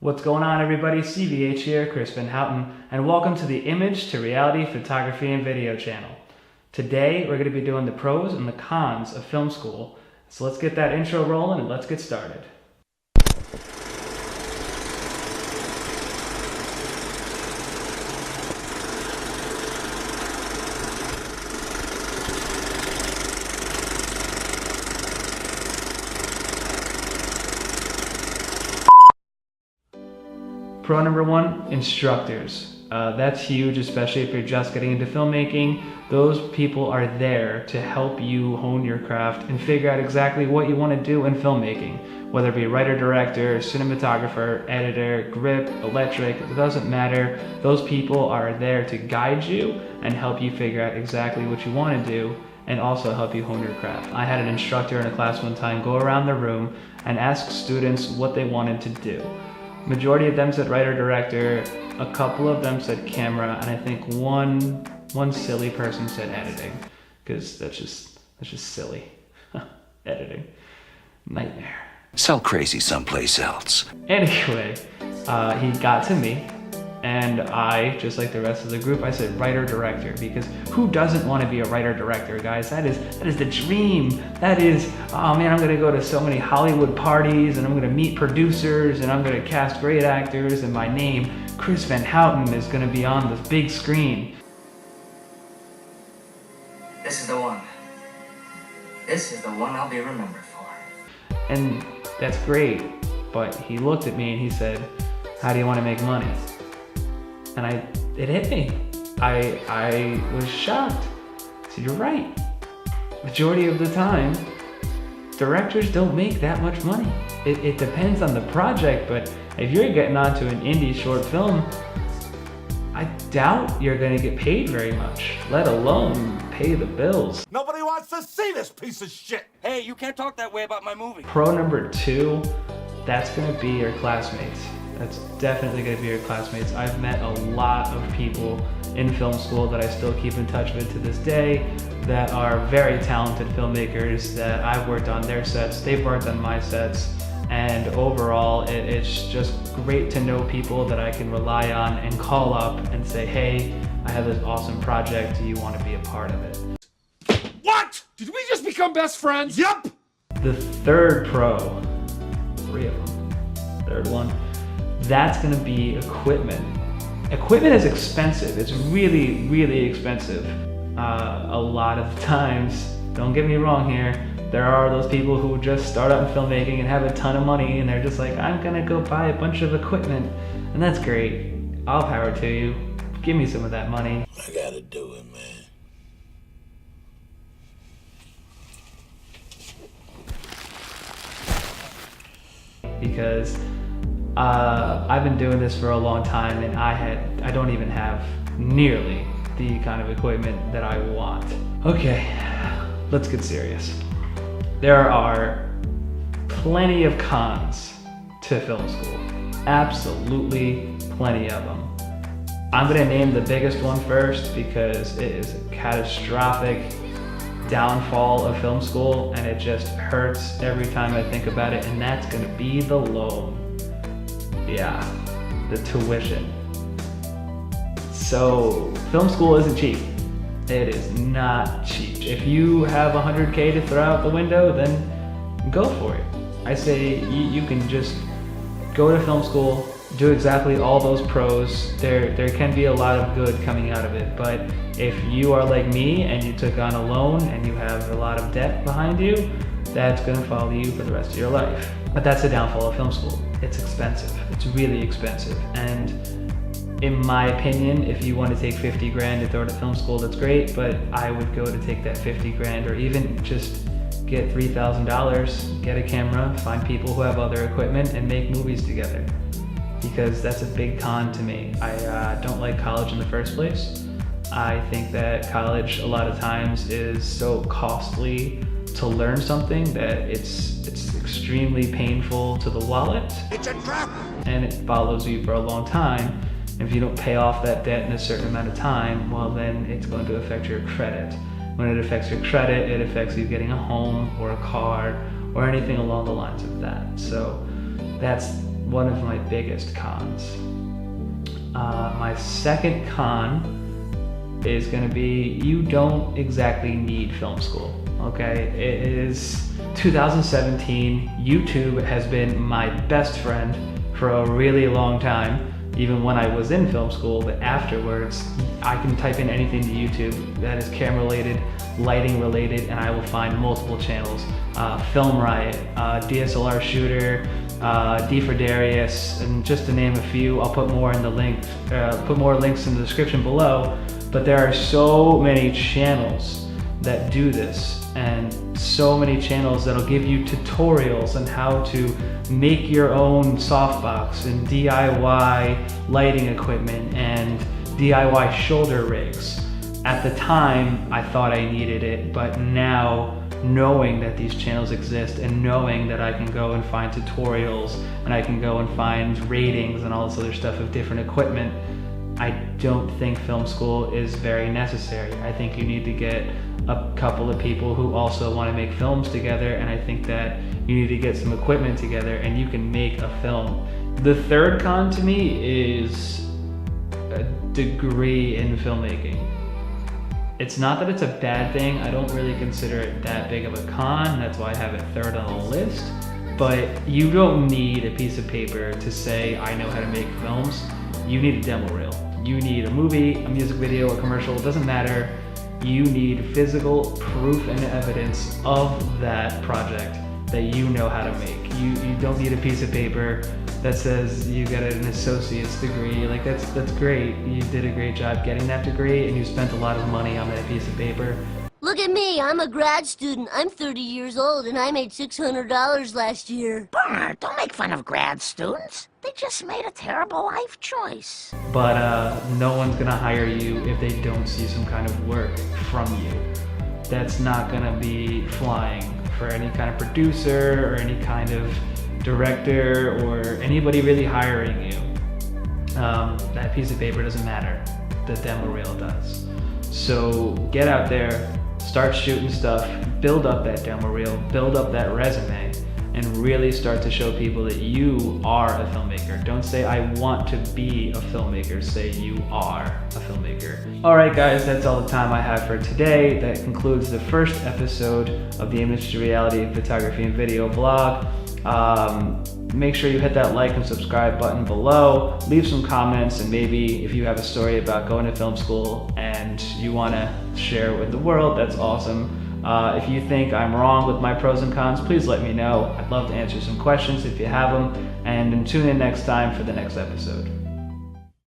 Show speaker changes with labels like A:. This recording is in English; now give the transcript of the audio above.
A: What's going on, everybody? CVH here, Chris Van Houten, and welcome to the Image to Reality Photography and Video channel. Today, we're going to be doing the pros and the cons of film school. So let's get that intro rolling and let's get started. Pro number one, instructors. That's huge, especially if you're just getting into filmmaking. Those people are there to help you hone your craft and figure out exactly what you want to do in filmmaking. Whether it be writer, director, cinematographer, editor, grip, electric, it doesn't matter. Those people are there to guide you and help you figure out exactly what you want to do and also help you hone your craft. I had an instructor in a class one time go around the room and ask students what they wanted to do. Majority of them said writer, director, a couple of them said camera, and I think one silly person said editing, because that's just silly. Editing. Nightmare.
B: Sell crazy someplace else.
A: Anyway, he got to me, and I, just like the rest of the group, I said writer-director, because who doesn't want to be a writer-director, guys? That is the dream. That is, oh man, I'm gonna go to so many Hollywood parties, and I'm gonna meet producers, and I'm gonna cast great actors, and my name, Chris Van Houten, is gonna be on the big screen.
C: This is the one. This is the one I'll be remembered for.
A: And that's great, but he looked at me and he said, how do you want to make money? And it hit me. I was shocked. So you're right. Majority of the time, directors don't make that much money. It depends on the project, but if you're getting onto an indie short film, I doubt you're gonna get paid very much, let alone pay the bills.
D: Nobody wants to see this piece of shit.
E: Hey, you can't talk that way about my movie.
A: Pro number two, that's gonna be your classmates. That's definitely gonna be your classmates. I've met a lot of people in film school that I still keep in touch with to this day that are very talented filmmakers that I've worked on their sets, they've worked on my sets, and overall it's just great to know people that I can rely on and call up and say, hey, I have this awesome project, do you want to be a part of it?
D: What? Did we just become best friends? Yup.
A: The third pro, three of them, third one, that's gonna be equipment. Equipment is expensive. It's really, really expensive. A lot of times, don't get me wrong here, there are those people who just start out in filmmaking and have a ton of money and they're just like, I'm gonna go buy a bunch of equipment. And that's great. All power to you. Give me some of that money.
D: I gotta do it, man.
A: Because I've been doing this for a long time and I don't even have nearly the kind of equipment that I want. Okay, let's get serious. There are plenty of cons to film school. Absolutely plenty of them. I'm gonna name the biggest one first because it is a catastrophic downfall of film school and it just hurts every time I think about it, and that's gonna be the loan. Yeah, the tuition. So, film school isn't cheap. It is not cheap. If you have $100K to throw out the window, then go for it. I say you can just go to film school, do exactly all those pros. There can be a lot of good coming out of it, but if you are like me and you took on a loan and you have a lot of debt behind you, that's gonna follow you for the rest of your life. But that's the downfall of film school. It's expensive. It's really expensive. And in my opinion, if you want to take 50 grand to throw to film school, that's great, but I would go to take that 50 grand or even just get $3,000, get a camera, find people who have other equipment and make movies together. Because that's a big con to me. I don't like college in the first place. I think that college a lot of times is so costly to learn something that it's extremely painful to the wallet.
D: It's a trap.
A: And it follows you for a long time. If you don't pay off that debt in a certain amount of time, well then it's going to affect your credit. When it affects your credit, it affects you getting a home or a car or anything along the lines of that. So that's one of my biggest cons. My second con is going to be you don't exactly need film school, okay? It is 2017. YouTube has been my best friend for a really long time. Even when I was in film school, but afterwards, I can type in anything to YouTube that is camera related, lighting related, and I will find multiple channels. Film Riot, DSLR Shooter, D for Darius, and just to name a few. I'll put more in the link, put more links in the description below. But there are so many channels that do this, and so many channels that'll give you tutorials on how to make your own softbox and DIY lighting equipment and DIY shoulder rigs. At the time, I thought I needed it, but now knowing that these channels exist and knowing that I can go and find tutorials and I can go and find ratings and all this other stuff of different equipment, I don't think film school is very necessary. I think you need to get a couple of people who also want to make films together, and I think that you need to get some equipment together and you can make a film. The third con to me is a degree in filmmaking. It's not that it's a bad thing. I don't really consider it that big of a con. That's why I have it third on the list. But you don't need a piece of paper to say, I know how to make films. You need a demo reel. You need a movie, a music video, a commercial, it doesn't matter. You need physical proof and evidence of that project that you know how to make. You don't need a piece of paper that says you got an associate's degree. Like that's great. You did a great job getting that degree and you spent a lot of money on that piece of paper.
F: Look at me, I'm a grad student. I'm 30 years old and I made $600 last year.
G: Bernard, don't make fun of grad students. They just made a terrible life choice.
A: But no one's gonna hire you if they don't see some kind of work from you. That's not gonna be flying for any kind of producer or any kind of director or anybody really hiring you. That piece of paper doesn't matter. The demo reel does. So get out there, start shooting stuff, build up that demo reel, build up that resume, and really start to show people that you are a filmmaker. Don't say, I want to be a filmmaker. Say you are a filmmaker. All right, guys, that's all the time I have for today. That concludes the first episode of the Image to Reality Photography and Video vlog. Make sure you hit that like and subscribe button below. Leave some comments, and maybe if you have a story about going to film school and you want to share it with the world, that's awesome. If you think I'm wrong with my pros and cons, please let me know. I'd love to answer some questions if you have them. And then tune in next time for the next episode.